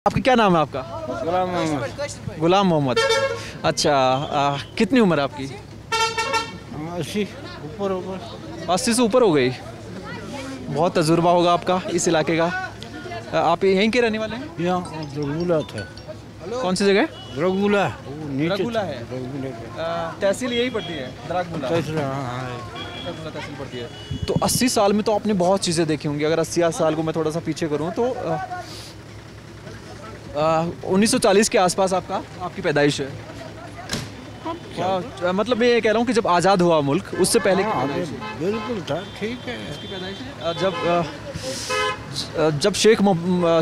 आपका क्या नाम है आपका? गुलाम मोहम्मद। गुलाम मोहम्मद। अच्छा, कितनी उम्र है आपकी? 80 ऊपर ऊपर 80 से ऊपर हो गई। बहुत तजुर्बा होगा आपका इस इलाके का। आप यहीं के रहने वाले हैं? यहाँ रगुला था। कौन सी जगह? रगुला रगुला है। तहसील यही पड़ती है, द्रागमुला हाँ। तहसील पड़ती है। तो 80 साल में तो आपने बहुत चीज़ें देखी होंगी। अगर 80 साल को मैं थोड़ा सा पीछे करूँ तो 1940 के आसपास आपकी पैदाइश है। मतलब मैं ये कह रहा हूँ कि जब आज़ाद हुआ मुल्क उससे पहले की पैदाइश है। बिल्कुल था, ठीक है। उसकी पैदाइश है जब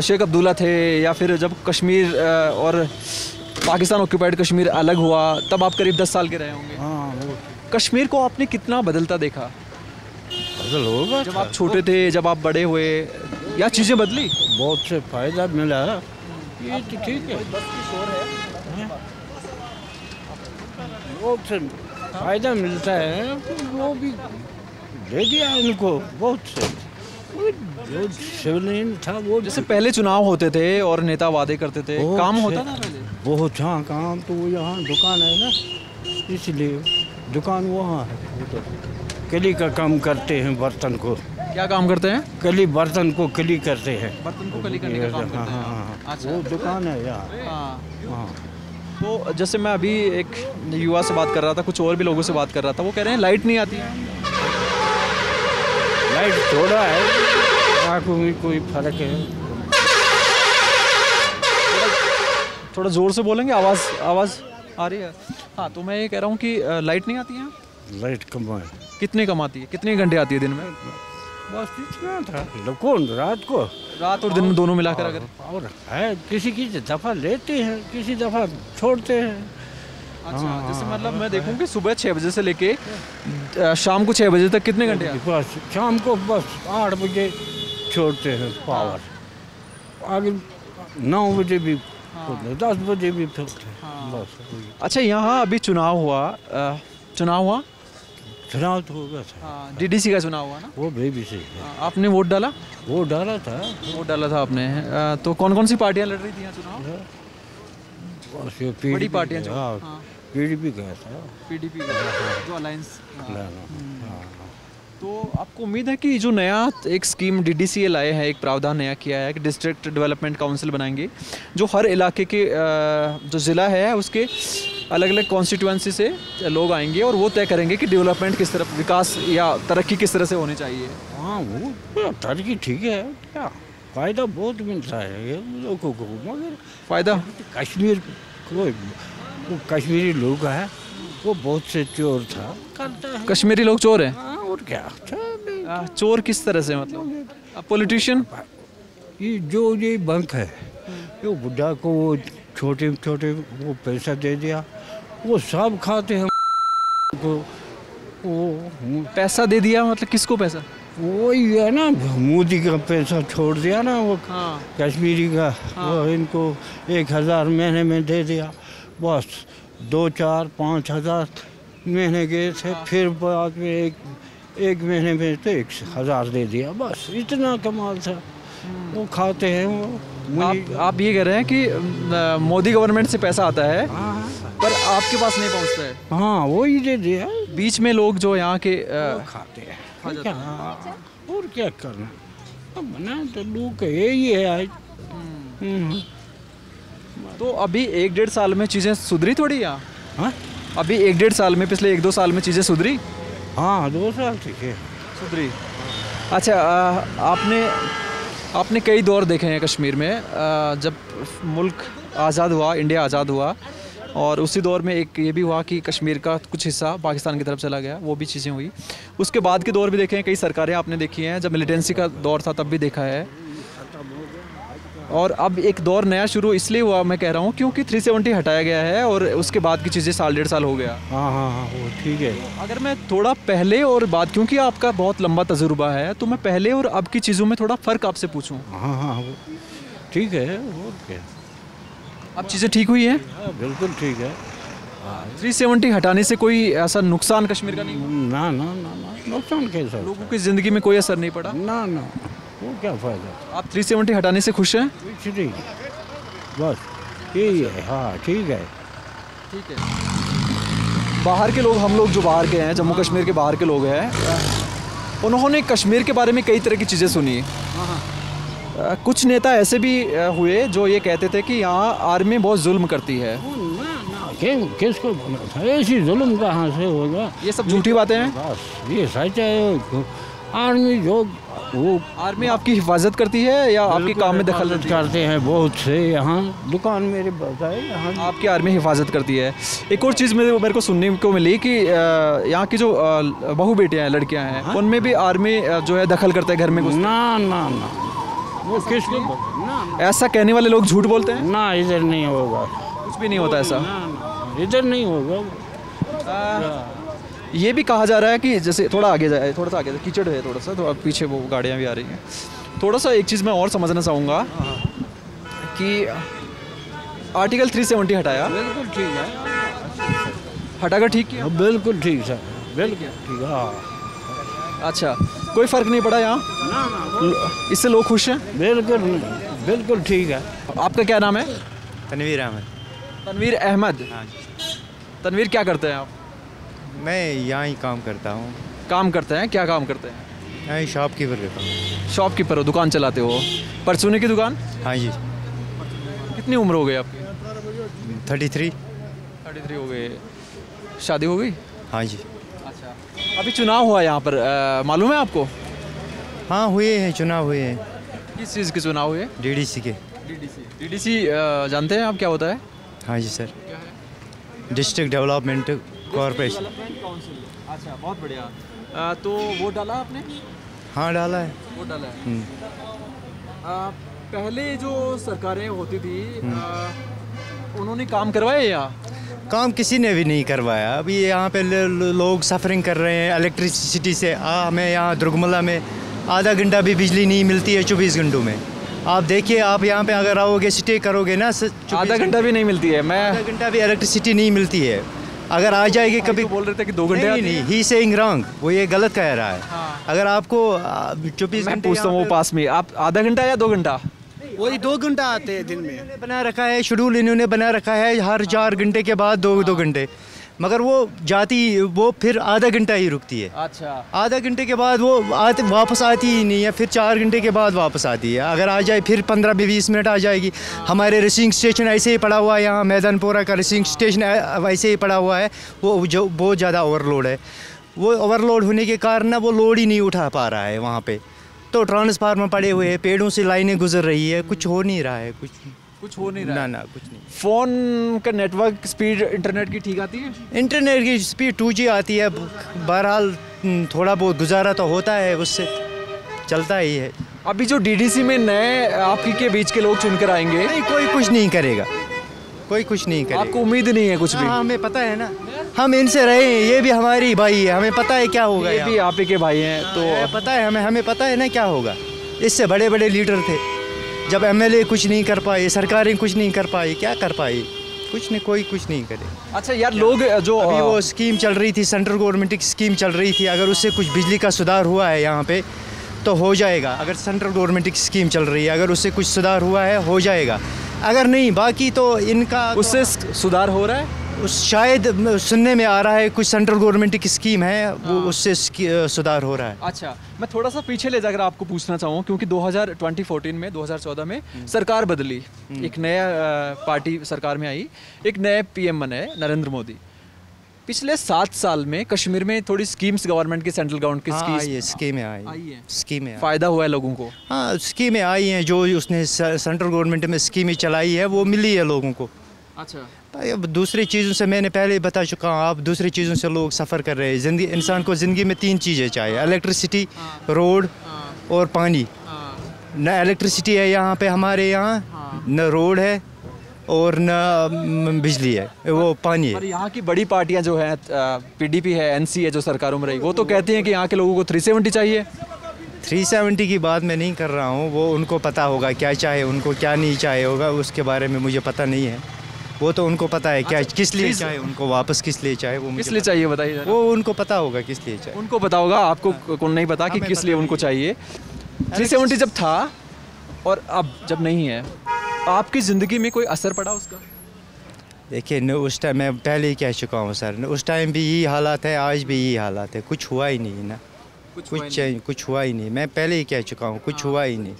शेख अब्दुल्ला थे, या फिर जब कश्मीर और पाकिस्तान ऑक्यूपाइड कश्मीर अलग हुआ, तब आप करीब 10 साल के रहे होंगे। हाँ, कश्मीर को आपने कितना बदलता देखा? बदल होगा। जब आप छोटे थे, जब आप बड़े हुए, या चीज़ें बदली? बहुत से फायदा मिला, ये तो ठीक है। बहुत से फायदा मिलता है, वो भी दे दिया इनको बहुत से। जो सिविलियन था वो, जैसे पहले चुनाव होते थे और नेता वादे करते थे, काम होता था पहले? बहुत। हाँ, काम तो वो यहाँ दुकान है ना, इसलिए दुकान वहाँ है। वो तो कली का काम करते हैं, बर्तन को। क्या काम करते हैं? कली, बर्तन को कली करते हैं। बर्तन को कली करने का काम करते हैं। हाँ, अच्छा। वो दुकान है यहाँ। हाँ। हाँ, तो जैसे मैं अभी एक युवा से बात कर रहा था, कुछ और भी लोगों से बात कर रहा था, वो कह रहे हैं लाइट नहीं आती है। लाइट थोड़ा है, आँखों में कोई फर्क है। थोड़ा ज़ोर से बोलेंगे, आवाज़ आ रही है। हाँ, तो मैं ये कह रहा हूँ कि लाइट नहीं आती है। लाइट कम है। कितने कम आती है? कितने घंटे आती है दिन में? बस इतना था। कौन रात को? रात और दिन में दोनों मिलाकर अगर? और है, किसी की दफ़ा लेते हैं, किसी दफ़ा छोड़ते हैं। अच्छा, जैसे मतलब मैं देखूं कि सुबह 6 बजे से लेके शाम को 6 बजे तक कितने घंटे आते हैं? बस शाम को बस 8 बजे छोड़ते हैं पावर। आगे 9 बजे भी, 10 बजे भी छोड़ते हैं। बस। अच्छा, यहाँ अभी चुनाव हुआ। चुनाव तो होगा था। डीडीसी का चुनाव हुआ ना? वो बेबी से आपने वोट डाला? वो डाला था। वोट डाला था आपने। तो कौन कौन सी पार्टियां लड़ रही थी यहाँ चुनाव? बस ये बड़ी पार्टियां जो। हाँ, पीडीपी गया था। पीडीपी जो अलायंस। हाँ। तो आपको उम्मीद है कि जो नया एक स्कीम डीडीसी लाए हैं, एक प्रावधान नया किया है कि डिस्ट्रिक्ट डेवलपमेंट काउंसिल बनाएंगे, जो हर इलाके के जो ज़िला है उसके अलग अलग कॉन्स्टिट्यूएंसी से लोग आएंगे और वो तय करेंगे कि डेवलपमेंट किस तरफ, विकास या तरक्की किस तरह से होनी चाहिए। हाँ, वो तरक्की ठीक है। क्या फ़ायदा बहुत मिलता है ये लोगों को, मगर फ़ायदा कश्मीर को, वो कश्मीरी लोग है, वो बहुत से चोर था करता है। कश्मीरी लोग चोर हैं? हाँ, और क्या। चोर किस तरह से? मतलब पॉलिटिशियन? ये बैंक है, वो बुढ़ा को वो छोटे छोटे वो पैसा दे दिया, वो सब खाते हैं को। वो पैसा दे दिया मतलब किसको पैसा? वही है ना, मोदी का पैसा छोड़ दिया ना वो। हाँ। कश्मीरी का। वो इनको 1000 महीने में दे दिया, बस 2, 4, 5 हज़ार महीने गए थे। फिर बाद में एक महीने में तो 1000 दे दिया, बस इतना कमाल था। वो खाते हैं वो। आप ये कह रहे हैं कि मोदी गवर्नमेंट से पैसा आता है, पर आपके पास नहीं पहुंचता है। हाँ, वही दे दिया। बीच में लोग जो यहाँ के खाते हैं। क्या और क्या करना, अब ना तो लोग का यही है आज। तो अभी 1-1.5 साल में चीज़ें सुधरी थोड़ी यहाँ? हाँ, अभी 1-1.5 साल में, पिछले 1-2 साल में चीज़ें सुधरी? हाँ, 2 साल ठीक है सुधरी। अच्छा, आपने कई दौर देखे हैं कश्मीर में। जब मुल्क आज़ाद हुआ, इंडिया आज़ाद हुआ, और उसी दौर में एक ये भी हुआ कि कश्मीर का कुछ हिस्सा पाकिस्तान की तरफ चला गया, वो भी चीज़ें हुई। उसके बाद के दौर भी देखे हैं, कई सरकारें आपने देखी हैं। जब मिलिटेंसी का दौर था तब भी देखा है, और अब एक दौर नया शुरू इसलिए हुआ, मैं कह रहा हूँ, क्योंकि 370 हटाया गया है और उसके बाद की चीज़ें 1.5 साल हो गया। हाँ, वो ठीक है। अगर मैं थोड़ा पहले और बाद, क्योंकि आपका बहुत लंबा तजुर्बा है, तो मैं पहले और अब की चीज़ों में थोड़ा फ़र्क आपसे पूछूं। हाँ, वो ठीक है। और क्या, अब चीज़ें ठीक हुई हैं? बिल्कुल ठीक है। 370 हटाने से कोई ऐसा नुकसान कश्मीर का नहीं हुआ? ना, नुकसान कैसा? लोगों की ज़िंदगी में कोई असर नहीं पड़ा? ना, वो क्या फ़ायदा। आप 370 हटाने से खुश हैं? कुछ नहीं। बस यही है। हाँ ठीक है। ठीक है। बाहर के लोग, हम लोग जो बाहर के हैं, जम्मू कश्मीर के बाहर के लोग हैं, उन्होंने कश्मीर के बारे में कई तरह की चीज़ें सुनी। कुछ नेता ऐसे भी हुए जो ये कहते थे कि यहाँ आर्मी बहुत जुल्म करती है। किसको ऐसी जुल्म कहाँ से होगा? ये सब झूठी बातें हैं। बस ये सच है। आर्मी जो वो आर्मी आपकी हिफाजत करती है या आपके काम में दखल करते हैं बहुत से। यहाँ दुकान मेरे बताए, यहाँ आपकी आर्मी हिफाजत करती है। एक और चीज़ मेरे को सुनने को मिली कि यहाँ की जो बहू बेटियाँ हैं, लड़कियाँ हैं, उनमें भी आर्मी जो है दखल करता है घर में कुछ। ना ना ना, वो किसको ना, ऐसा कहने वाले लोग झूठ बोलते हैं। ना इधर नहीं होगा, कुछ भी नहीं होता ऐसा। इधर नहीं होगा। ये भी कहा जा रहा है कि जैसे थोड़ा आगे जाए, थोड़ा सा आगे जाए, कीचड़ है थोड़ा पीछे, वो गाड़ियाँ भी आ रही हैं। थोड़ा सा एक चीज़ मैं और समझना चाहूँगा कि आर्टिकल 370 हटाया। बिल्कुल ठीक है, हटाकर ठीक किया। बिल्कुल ठीक सर, बिल्कुल ठीक। हाँ अच्छा, कोई फ़र्क नहीं पड़ा यहाँ? इससे लोग खुश हैं? बिल्कुल ठीक है। आपका क्या नाम है? तनवीर अहमद। तनवीर अहमद। हाँ। तनवीर, क्या करते हैं आप? मैं यहाँ ही काम करता हूँ। काम करते हैं? क्या काम करते हैं? यहाँ ही शॉपकीपर रहता हूँ। शॉपकीपर हो, दुकान चलाते हो? परचूने की दुकान? हाँ जी। कितनी उम्र हो गई आपकी? 33। 33 हो गए। शादी हो गई? हाँ जी। अच्छा, अभी चुनाव हुआ यहाँ पर, मालूम है आपको? हाँ हुए हैं, चुनाव हुए हैं। किस चीज़ के चुनाव हुए? डीडीसी के। डीडीसी जानते हैं आप क्या होता है? हाँ जी सर, डिस्ट्रिक्ट डेवलपमेंट कॉरपोरेशन। अच्छा, बहुत बढ़िया। तो वोट डाला आपने? हाँ डाला है। वोट डाला है। पहले जो सरकारें होती थी, उन्होंने काम करवाए यहाँ? काम किसी ने भी नहीं करवाया। अभी यहाँ पे लोग सफरिंग कर रहे हैं इलेक्ट्रिसिटी से। हमें यहाँ दुर्गमला में आधा घंटा भी बिजली नहीं मिलती है 24 घंटों में। आप देखिए, आप यहाँ पे अगर आओगे, स्टे करोगे ना, आधा घंटा भी नहीं मिलती है। आधा घंटा भी इलेक्ट्रिसिटी नहीं मिलती है। अगर आ जाएगी कभी, तो बोल रहे थे कि 2 घंटे। नहीं, ही सेइंग रॉन्ग, वो ये गलत कह रहा है। हाँ। अगर आपको 24 मैं घंटे पूछता हूँ, वो पास में आप आधा घंटा या 2 घंटा? वही 2 घंटा आते हैं दिन में। बना रखा है शेड्यूल, इन्होंने बना रखा है हर 4 घंटे के बाद 2 घंटे, मगर वो जाती, वो फिर आधा घंटा ही रुकती है। अच्छा, आधा घंटे के बाद वो वापस आती ही नहीं है। फिर 4 घंटे के बाद वापस आती है। अगर आ जाए फिर 15-20 मिनट आ जाएगी। हमारे रिसीविंग स्टेशन ऐसे ही पड़ा हुआ है, यहाँ मैदानपुरा का रिसीविंग स्टेशन वैसे ही पड़ा हुआ है। वो जो बहुत ज़्यादा ओवरलोड है। वो ओवरलोड होने के कारण ना वो लोड ही नहीं उठा पा रहा है वहाँ पे। तो ट्रांसफार्मर पड़े हुए हैं, पेड़ों से लाइनें गुजर रही है, कुछ हो नहीं रहा है। कुछ हो नहीं रहा? ना कुछ नहीं। फ़ोन का नेटवर्क स्पीड इंटरनेट की ठीक आती है? इंटरनेट की स्पीड 2G आती है। बहरहाल थोड़ा बहुत गुजारा तो होता है, उससे चलता ही है। अभी जो डीडीसी में नए आपकी के बीच के लोग चुनकर आएंगे, नहीं, कोई कुछ नहीं करेगा, कोई कुछ नहीं करेगा। आपको उम्मीद नहीं है कुछ भी? हाँ, हमें पता है ना, हम इनसे रहे हैं, ये भी हमारी भाई है, हमें पता है क्या होगा। ये भी आप ही के भाई हैं, तो पता है हमें पता है ना क्या होगा। इससे बड़े बड़े लीडर थे, जब एमएलए कुछ नहीं कर पाए, सरकारें कुछ नहीं कर पाई, क्या कर पाई? कुछ नहीं, कोई कुछ नहीं करे। अच्छा यार, लोग जो अभी वो स्कीम चल रही थी, सेंट्रल गवर्नमेंट की स्कीम चल रही थी, अगर उससे कुछ बिजली का सुधार हुआ है यहाँ पे तो हो जाएगा। अगर सेंट्रल गवर्नमेंट की स्कीम चल रही है, अगर उससे कुछ सुधार हुआ है हो जाएगा। अगर नहीं, बाकी तो इनका उससे सुधार हो रहा है। शायद सुनने में आ रहा है कुछ सेंट्रल गवर्नमेंट की स्कीम है, वो उससे सुधार हो रहा है। अच्छा, मैं थोड़ा सा पीछे ले जाकर आपको पूछना चाहूँ, क्योंकि 2014 में सरकार बदली, एक नया पार्टी सरकार में आई, एक नए पीएम बने नरेंद्र मोदी। पिछले 7 साल में कश्मीर में थोड़ी स्कीम्स गवर्नमेंट की, सेंट्रल गवर्नमेंट की स्कीमें आई है, स्कीमें फ़ायदा हुआ है लोगों को? हाँ, स्कीमें आई हैं, जो उसने सेंट्रल गवर्नमेंट में स्कीमें चलाई है वो मिली है लोगों को। अच्छा, अब दूसरी चीज़ों से मैंने पहले बता चुका हूँ, आप दूसरी चीज़ों से लोग सफ़र कर रहे हैं। ज़िंदगी, इंसान को ज़िंदगी में 3 चीज़ें चाहिए, इलेक्ट्रिसिटी, रोड और पानी। न इलेक्ट्रिसिटी है यहाँ पे हमारे यहाँ, न रोड है और न बिजली है, वो पानी है। पर यहाँ की बड़ी पार्टियाँ जो हैं, पीडीपी है, एनसी है, जो सरकारों में रही, वो तो कहती हैं कि यहाँ के लोगों को 370 चाहिए। 370 की बात मैं नहीं कर रहा हूँ, वो उनको पता होगा क्या चाहे उनको, क्या नहीं चाहे होगा, उसके बारे में मुझे पता नहीं है। वो तो उनको पता है क्या, किस लिए चाहे उनको, वापस किस लिए चाहे, वो किस लिए चाहिए बताइए। वो उनको पता होगा किस लिए चाहिए। उनको पता होगा, आपको कौन नहीं पता कि किस लिए उनको चाहिए। 370 जब था और अब जब नहीं है, आपकी ज़िंदगी में कोई असर पड़ा उसका? देखिए न उस टाइम मैं पहले ही कह चुका हूँ सर, न उस टाइम भी यही हालात है, आज भी यही हालात है, कुछ हुआ ही नहीं ना, कुछ हुआ ही नहीं। मैं पहले ही कह चुका हूँ, कुछ हुआ ही नहीं।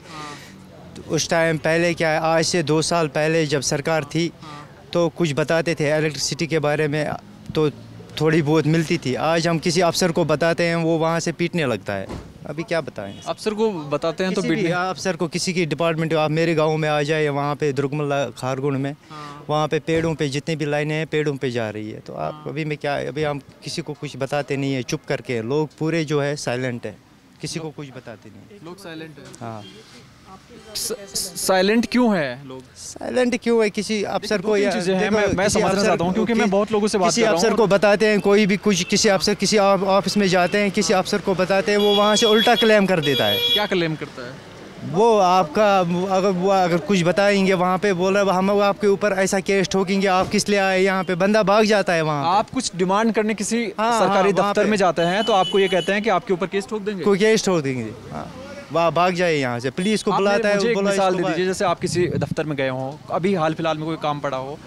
तो उस टाइम पहले क्या है, आज से 2 साल पहले जब सरकार थी तो कुछ बताते थे इलेक्ट्रिसिटी के बारे में, तो थोड़ी बहुत मिलती थी। आज हम किसी अफसर को बताते हैं, वो वहाँ से पीटने लगता है। अभी क्या बताएं, अफसर को बताते हैं तो किसी भी पीटने। अफसर को, किसी की डिपार्टमेंट, आप मेरे गांव में आ जाए, वहाँ पे दुर्गमल्ला खारगुन में, वहाँ पे पेड़ों पे जितनी भी लाइनें हैं पेड़ों पे जा रही है। तो आप अभी मैं क्या, अभी हम किसी को कुछ बताते नहीं है, चुप करके लोग पूरे जो है साइलेंट है, किसी को कुछ बताते नहीं। लोग साइलेंट है। हाँ, साइलेंट क्यों है लोग? साइलेंट क्यों है? किसी अफसर को या चीज़ें हैं, देखो, मैं किसी समझना अफसर चाहता हूँ क्योंकि को- मैं बहुत लोगों से बात किसी कर रहा अफसर हूँ। को बताते हैं, कोई भी कुछ, किसी अफसर किसी ऑफिस में जाते हैं, किसी अफसर को बताते हैं, वो वहाँ से उल्टा क्लेम कर देता है। क्या क्लेम करता है? वो आपका अगर कुछ बताएंगे वहाँ पे, बोल रहा है हम आपके ऊपर ऐसा केस ठोकेंगे, आप किस लिए आए यहाँ पे, बंदा भाग जाता है वहाँ। आप कुछ डिमांड करने किसी हाँ, सरकारी वहाँ दफ्तर पे- में जाते हैं तो आपको ये कहते हैं कि आपके ऊपर केस ठोक देंगे। कोई केस ठोक देंगे, हाँ, वह भाग जाए यहाँ से, पुलिस को आप बुलाता है, मुझे एक बोला मिसाल इसको दे दीजिए, जैसे आप किसी दफ्तर में गए हों, अभी हाल फिलहाल में कोई काम पड़ा हो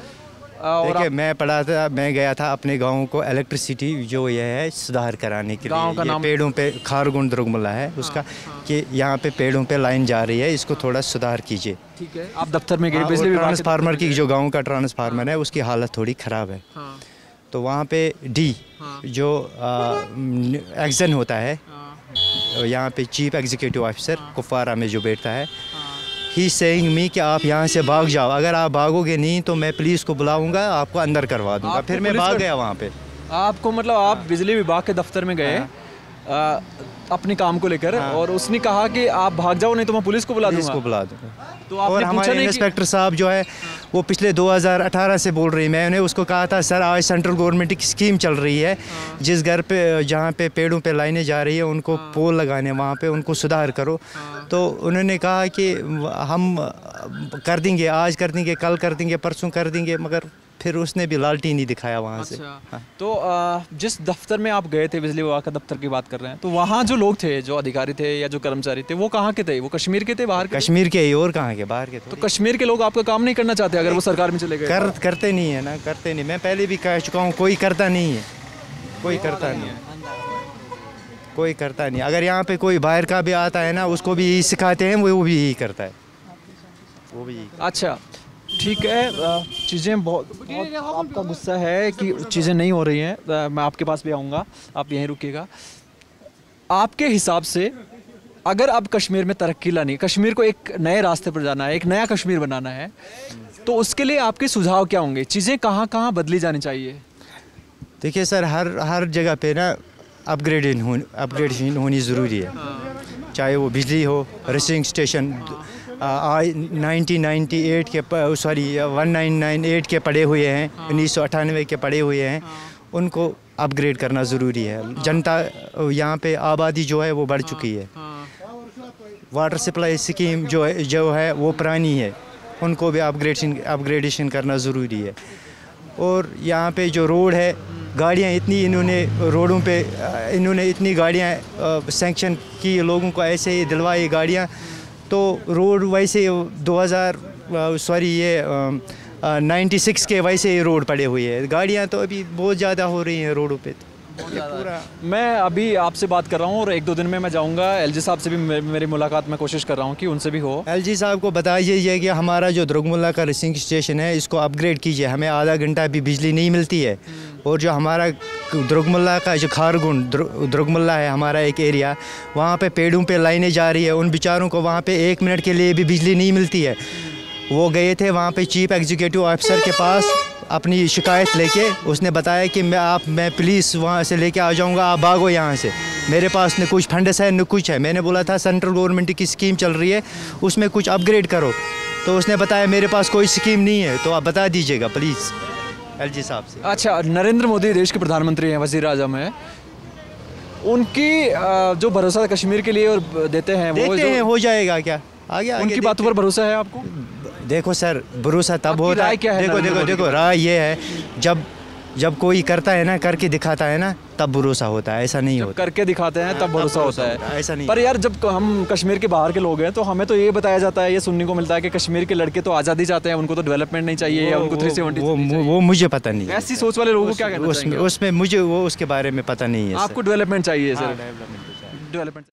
और देखिए आप मैं पढ़ा था, मैं गया था अपने गांव को इलेक्ट्रिसिटी जो ये है सुधार कराने के गाँव का लिए। ये नाम? पेड़ों पे खारगुन दुर्गमल्ला है उसका, कि यहाँ पे पेड़ों पे लाइन जा रही है, इसको थोड़ा सुधार कीजिए। ठीक है, आप दफ्तर में गए, हाँ, बिजली और विभाग के ट्रांसफार्मर दफ्तर की, में जो गांव का ट्रांसफार्मर है उसकी हालत थोड़ी ख़राब है। हाँ, तो वहाँ पे डी हाँ। जो एक्शन होता है, हाँ, यहाँ पे चीफ एग्जीक्यूटिव ऑफिसर कुपवारा में जो बैठता है, हाँ। ही सेइंग मी कि आप यहाँ से भाग जाओ, अगर आप भागोगे नहीं तो मैं पुलिस को बुलाऊंगा, आपको अंदर करवा दूंगा। आपको फिर मैं पुलिस भाग का- गया वहाँ पे। आपको मतलब आप बिजली विभाग के दफ्तर में गए अपने काम को लेकर और उसने कहा कि आप भाग जाओ नहीं तो मैं पुलिस को बुला पुलिस दूंगा। को बुला दूंगा। तो और आपने पूछा हमारे नहीं कि इंस्पेक्टर साहब जो है वो पिछले 2018 से बोल रही है। मैंने उसको कहा था सर आज सेंट्रल गवर्नमेंट की स्कीम चल रही है, जिस घर पे जहाँ पे पेड़ों पे लाइनें जा रही है उनको पोल लगाने, वहाँ पे उनको सुधार करो। तो उन्होंने कहा कि हम कर देंगे, आज कर देंगे, कल कर देंगे, परसों कर देंगे, मगर फिर उसने भी लालटी नहीं दिखाया वहाँ से। अच्छा, तो जिस दफ्तर में आप गए थे, बिजली विभाग का दफ्तर की बात कर रहे हैं, तो वहाँ जो लोग थे, जो अधिकारी थे या जो कर्मचारी थे, वो कहाँ के थे? वो कश्मीर के थे, बाहर के थे? कश्मीर के ही, और कहाँ के, बाहर के। तो कश्मीर के लोग आपका काम नहीं करना चाहते अगर वो सरकार में चले गए? करते नहीं है ना, करते नहीं। मैं पहले भी कह चुका हूँ, कोई करता नहीं है, कोई करता नहीं है, कोई करता नहीं। अगर यहाँ पे कोई बाहर का भी आता है ना, उसको भी यही सिखाते हैं, वो भी यही करता है, वो भी यही। अच्छा, ठीक है, चीज़ें बहुत आपका गुस्सा है कि चीज़ें नहीं हो रही हैं। मैं आपके पास भी आऊँगा, आप यहीं रुकिएगा। आपके हिसाब से अगर अब कश्मीर में तरक्की लानी, कश्मीर को एक नए रास्ते पर जाना है, एक नया कश्मीर बनाना है, तो उसके लिए आपके सुझाव क्या होंगे? चीज़ें कहाँ कहाँ बदली जानी चाहिए? देखिए सर, हर जगह पे ना अपग्रेडेशन होनी ज़रूरी है, चाहे वो बिजली हो, रेसिंग स्टेशन 1998 के 1998 के पड़े हुए हैं, 1998 के पड़े हुए हैं, उनको अपग्रेड करना ज़रूरी है। जनता यहाँ पे आबादी जो है वो बढ़ चुकी है। वाटर सप्लाई स्कीम जो है वो पुरानी है, उनको भी अपग्रेडेशन करना ज़रूरी है। और यहाँ पे जो रोड है, गाड़ियाँ इतनी इन्होंने रोडों पे इन्होंने इतनी गाड़ियाँ सैंक्शन की, लोगों को ऐसे ही दिलवाई गाड़ियाँ, तो रोड वैसे 96 के वैसे ही रोड पड़े हुए हैं। गाड़ियाँ तो अभी बहुत ज़्यादा हो रही हैं रोडों पे। तो ये पूरा मैं अभी आपसे बात कर रहा हूँ और 1-2 दिन में मैं जाऊँगा। एलजी साहब से भी मेरी मुलाकात मैं कोशिश कर रहा हूँ कि उनसे भी हो। एलजी साहब को बताइए कि हमारा जो दुर्गमुल्ला का रेसिंग स्टेशन है इसको अपग्रेड कीजिए, हमें आधा घंटा अभी बिजली नहीं मिलती है। और जो हमारा दुर्गमुल्ला का जो खारगुन दुर्गमुल्ला है हमारा एक एरिया, वहाँ पे पेड़ों पे लाइनें जा रही है, उन बेचारों को वहाँ पे 1 मिनट के लिए भी बिजली नहीं मिलती है। वो गए थे वहाँ पे चीफ एग्जीक्यूटिव ऑफिसर के पास अपनी शिकायत लेके, उसने बताया कि मैं पुलिस वहाँ से लेके आ जाऊँगा, आप भागो यहाँ से, मेरे पास न कुछ फंड्स है न कुछ है। मैंने बोला था सेंट्रल गवर्नमेंट की स्कीम चल रही है, उसमें कुछ अपग्रेड करो, तो उसने बताया मेरे पास कोई स्कीम नहीं है, तो आप बता दीजिएगा प्लीज़ एलजी साहब से। अच्छा, नरेंद्र मोदी देश के प्रधानमंत्री हैं, वज़ीर आज़म हैं, उनकी जो भरोसा कश्मीर के लिए और देते हैं, वो देखते हैं हो जाएगा क्या आगे उनकी बातों पर भरोसा है आपको? देखो सर, भरोसा तब होता है, राय क्या है? देखो राय ये है, जब जब कोई करता है ना, करके दिखाता है ना, तब भरोसा होता है, ऐसा नहीं होता। करके दिखाते हैं तब भरोसा होता है, ऐसा नहीं। पर यार जब हम कश्मीर के बाहर के लोग हैं तो हमें तो ये बताया जाता है, ये सुनने को मिलता है कि कश्मीर के लड़के तो आज़ादी चाहते हैं, उनको तो डेवलपमेंट नहीं चाहिए, या उनको 370 वो मुझे पता नहीं है। ऐसी सोच वाले लोगों को क्या कहना चाहेंगे? उसमें मुझे वो उसके बारे में पता नहीं है। आपको डेवलपमेंट चाहिए सर, डेवलपमेंट